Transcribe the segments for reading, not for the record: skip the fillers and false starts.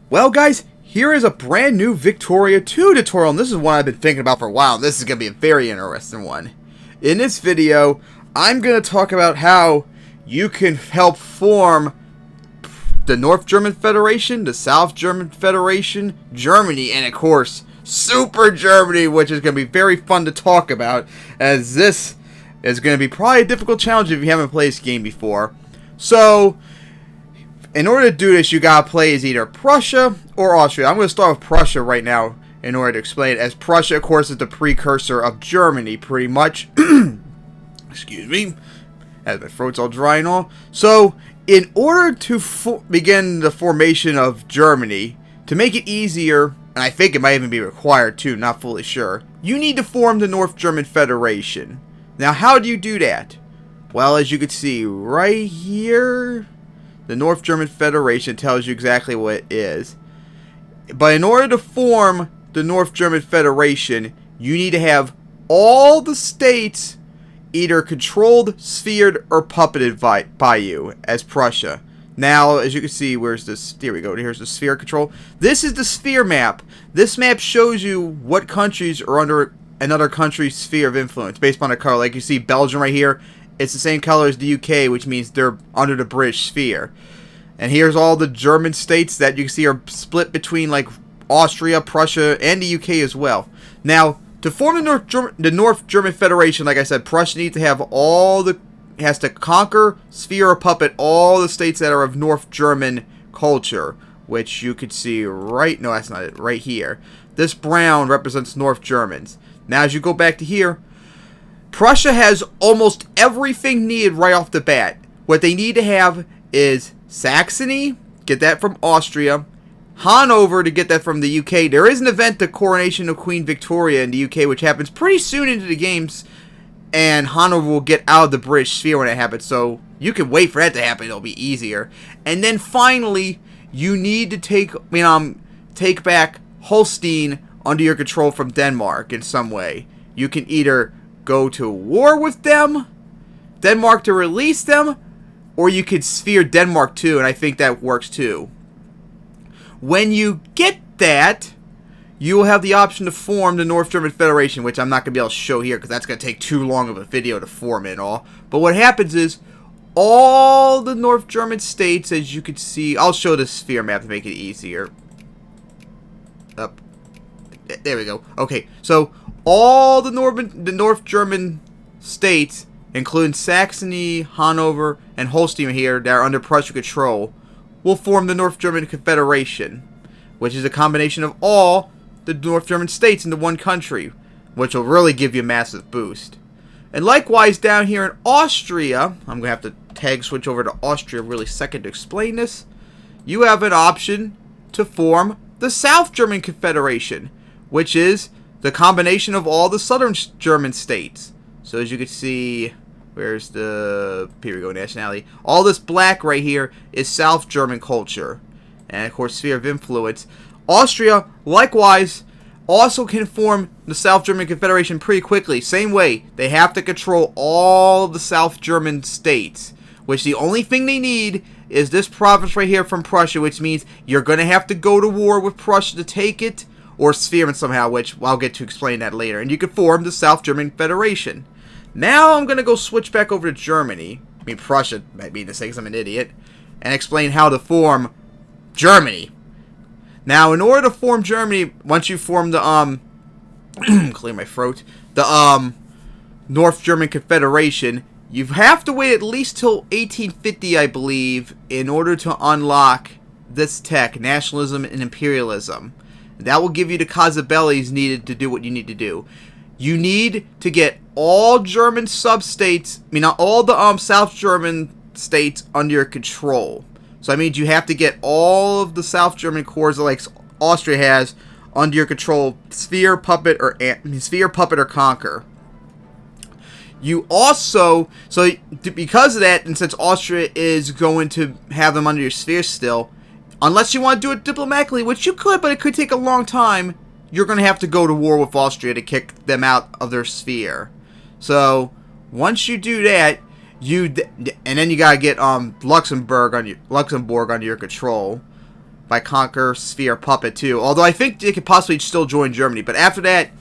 Well guys, here is a brand new Victoria 2 tutorial, and this is one I've been thinking about for a while. This is going to be a very interesting one. In this video, I'm going to talk about how you can help form the North German Federation, the South German Federation, Germany, and of course, Super Germany, which is going to be very fun to talk about, as this is going to be probably a difficult challenge if you haven't played this game before. So, in order to do this, you gotta play as either Prussia or Austria. I'm going to start with Prussia right now in order to explain it, as Prussia, of course, is the precursor of Germany, pretty much. Excuse me, as my throat's all dry and all. So, in order to begin the formation of Germany, to make it easier, and I think it might even be required too, not fully sure, you need to form the North German Federation. Now, how do you do that? Well, as you can see right here, the North German Federation tells you exactly what it is. But in order to form the North German Federation, you need to have all the states either controlled, sphered, or puppeted by you as Prussia. Now, as you can see, where's this? Here we go. Here's the sphere control. This is the sphere map. This map shows you what countries are under another country's sphere of influence based on the color. Like you see Belgium right here. It's the same color as the UK, which means they're under the British sphere. And here's all the German states that you can see are split between like Austria, Prussia, and the UK as well. Now, to form the North German Federation, like I said, Prussia needs to have has to conquer, sphere, or puppet all the states that are of North German culture, which you could see right, no, that's not it, right here. This brown represents North Germans. Now, as you go back to here, Prussia has almost everything needed right off the bat. What they need to have is Saxony, get that from Austria, Hanover to get that from the UK. There is an event, the coronation of Queen Victoria in the UK, which happens pretty soon into the games, and Hanover will get out of the British sphere when it happens, so you can wait for that to happen, it'll be easier. And then finally, you need to take back Holstein under your control from Denmark in some way. You can either go to war with them, Denmark to release them, or you could sphere Denmark too, and I think that works too. When you get that, you will have the option to form the North German Federation, which I'm not going to be able to show here because that's going to take too long of a video to form it and all. But what happens is, all the North German states, as you can see, I'll show the sphere map to make it easier. Up. There we go. Okay, so all the North German states, including Saxony, Hanover, and Holstein here, that are under Prussian control, will form the North German Confederation, which is a combination of all the North German states into one country, which will really give you a massive boost. And likewise, down here in Austria, I'm going to have to tag switch over to Austria really second to explain this, you have an option to form the South German Confederation, which is the combination of all the southern German states. So as you can see, where's the, here we go, nationality. All this black right here is South German culture. And of course, sphere of influence. Austria, likewise, also can form the South German Confederation pretty quickly. Same way, they have to control all of the South German states, which the only thing they need is this province right here from Prussia, which means you're going to have to go to war with Prussia to take it, or sphere it somehow, which I'll get to explain that later. And you can form the South German Federation. Now I'm going to go switch back over to Germany. I mean, Prussia might be to say because I'm an idiot. And explain how to form Germany. Now, in order to form Germany, once you form the, clear my throat, the, North German Confederation, you have to wait at least till 1850, I believe, in order to unlock this tech, nationalism and imperialism. That will give you the casus needed to do what you need to do. You need to get all German sub-states, all the South German states under your control. So that means you have to get all of the South German cores like Austria has under your control, sphere, puppet, or conquer. You also, so because of that, and since Austria is going to have them under your sphere still, unless you want to do it diplomatically, which you could, but it could take a long time, you're going to have to go to war with Austria to kick them out of their sphere. So, once you do that, and then you gotta get Luxembourg under your control. by Conquer, Sphere, Puppet too. Although I think they could possibly still join Germany. But after that,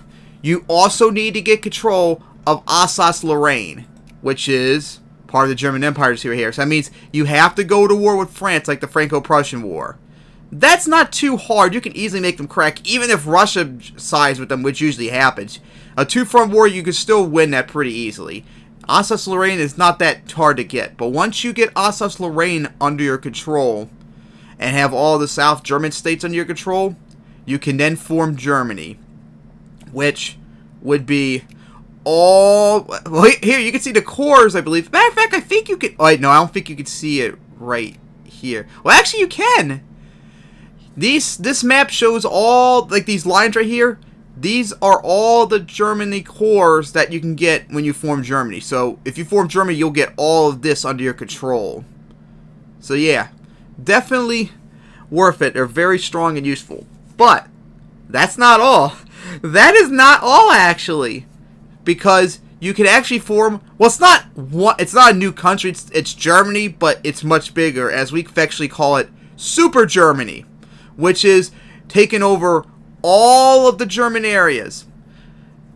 you also need to get control of Alsace-Lorraine, which is part of the German Empire here. So that means you have to go to war with France, like the Franco-Prussian War. That's not too hard. You can easily make them crack, even if Russia sides with them, which usually happens. A two-front war, you can still win that pretty easily. Alsace-Lorraine is not that hard to get. But once you get Alsace-Lorraine under your control and have all the South German states under your control, you can then form Germany, which would be all... Well, here, you can see the cores, I believe. Matter of fact, I think you could... Oh, wait, no, I don't think you can see it right here. Well, actually, you can. This map shows all, like, these lines right here. These are all the Germany cores that you can get when you form Germany. So, if you form Germany, you'll get all of this under your control. So, yeah. Definitely worth it. They're very strong and useful. But, that's not all. That is not all, actually. Because you can actually form... Well, it's not a new country. It's Germany, but it's much bigger. As we affectionately call it, Super Germany. Which is taking over all of the German areas.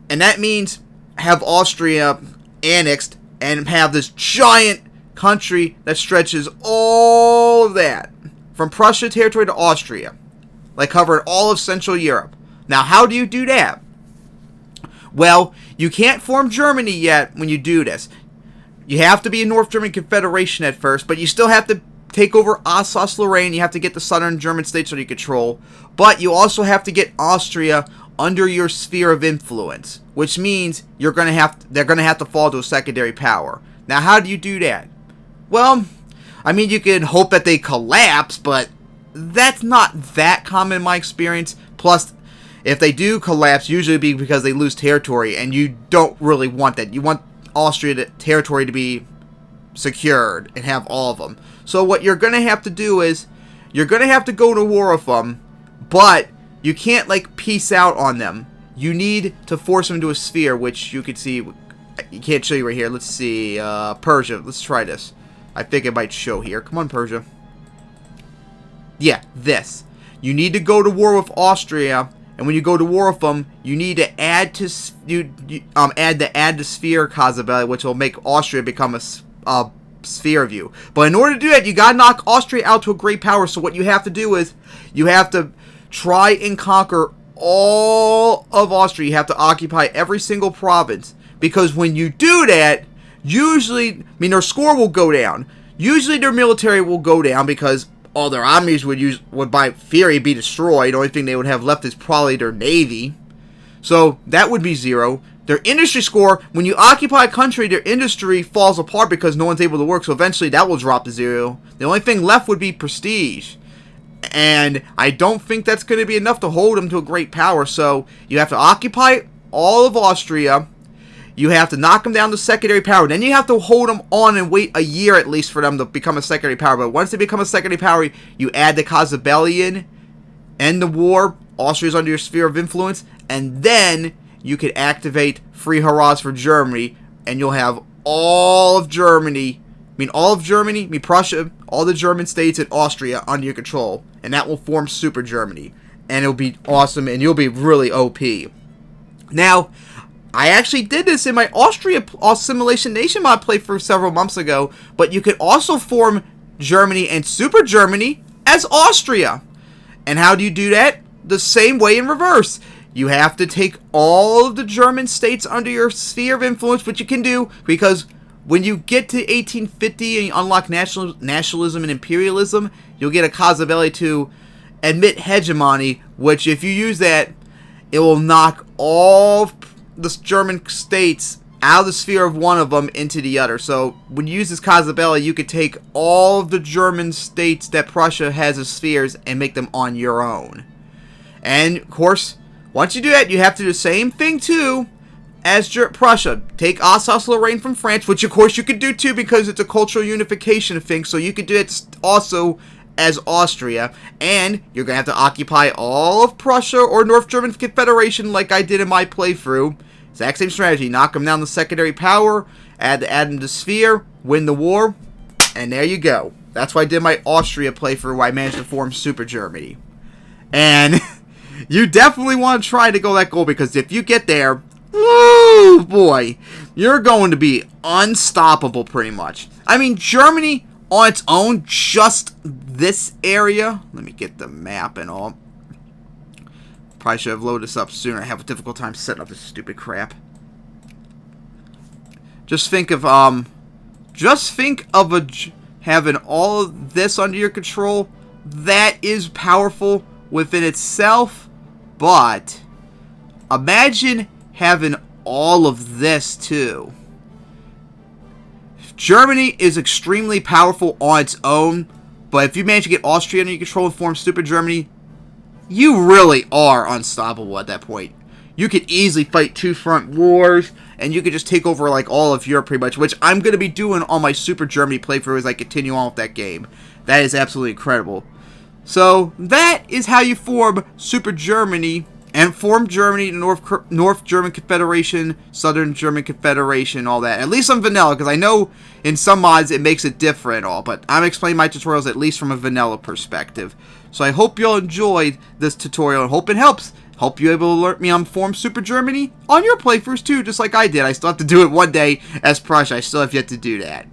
And that means have Austria annexed and have this giant country that stretches all of that. From Prussia territory to Austria. Like covering all of Central Europe. Now, how do you do that? Well, you can't form Germany yet when you do this. You have to be a North German Confederation at first, but you still have to take over Alsace-Lorraine. You have to get the southern German states under control. But you also have to get Austria under your sphere of influence, which means they're going to have to fall to a secondary power. Now, how do you do that? Well, I mean, you can hope that they collapse, but that's not that common in my experience. Plus, if they do collapse, usually it'd be because they lose territory, and you don't really want that. You want Austria territory to be secured and have all of them. So what you're going to have to do is, you're going to have to go to war with them, but you can't, like, peace out on them. You need to force them into a sphere, which you can see, you can't show you right here. Let's see, Persia. Let's try this. I think it might show here. Come on, Persia. Yeah, this. You need to go to war with Austria, and when you go to war with them, you need to add to add the sphere Cazabelli, which will make Austria become a sphere of you. But in order to do that, you gotta knock Austria out to a great power. So what you have to do is, you have to try and conquer all of Austria. You have to occupy every single province. Because when you do that, usually, I mean, their score will go down. Usually their military will go down because all their armies would by theory be destroyed. The only thing they would have left is probably their navy. So that would be 0. Their industry score, when you occupy a country, their industry falls apart because no one's able to work. So eventually that will drop to 0. The only thing left would be prestige. And I don't think that's going to be enough to hold them to a great power. So you have to occupy all of Austria. You have to knock them down to secondary power. Then you have to hold them on and wait a year at least for them to become a secondary power. But once they become a secondary power, you add the Cazabellian, end the war. Austria's under your sphere of influence. And then you can activate free hurrahs for Germany. And you'll have all of Germany, Prussia, all the German states and Austria under your control. And that will form Super Germany. And it'll be awesome and you'll be really OP. Now, I actually did this in my Austria Simulation Nation mod playthrough several months ago, but you could also form Germany and Super Germany as Austria. And how do you do that? The same way in reverse. You have to take all of the German states under your sphere of influence, which you can do, because when you get to 1850 and you unlock nationalism and imperialism, you'll get a Cazabelli to admit hegemony, which if you use that, it will knock all the German states out of the sphere of one of them into the other. So when you use this Cazabelli, you could take all of the German states that Prussia has as spheres and make them on your own. And of course, once you do that, you have to do the same thing too as Prussia. Take Alsace-Lorraine from France, which of course you could do too because it's a cultural unification thing. So you could do it also as Austria, and you're going to have to occupy all of Prussia or North German Confederation like I did in my playthrough. Exact same strategy. Knock them down to secondary power, add them to sphere, win the war, and there you go. That's why I did my Austria playthrough where I managed to form Super Germany. And you definitely want to try to go that goal, because if you get there, woo boy, you're going to be unstoppable pretty much. I mean, Germany on its own, just this area. Let me get the map and all. Probably should have loaded this up sooner. I have a difficult time setting up this stupid crap. Just think of having all of this under your control. That is powerful within itself, but imagine having all of this too. Germany is extremely powerful on its own, but if you manage to get Austria under your control and form Super Germany, you really are unstoppable at that point. You could easily fight 2 front wars, and you could just take over like all of Europe pretty much, which I'm going to be doing on my Super Germany playthrough as I continue on with that game. That is absolutely incredible. So that is how you form Super Germany, and form Germany, North German Confederation, Southern German Confederation, all that. At least on vanilla, because I know in some mods it makes it different and all, but I'm explaining my tutorials at least from a vanilla perspective. So I hope you all enjoyed this tutorial, and hope it helps. Hope you're able to learn me on Form Super Germany on your playthroughs too, just like I did. I still have to do it one day as Prussia. I still have yet to do that.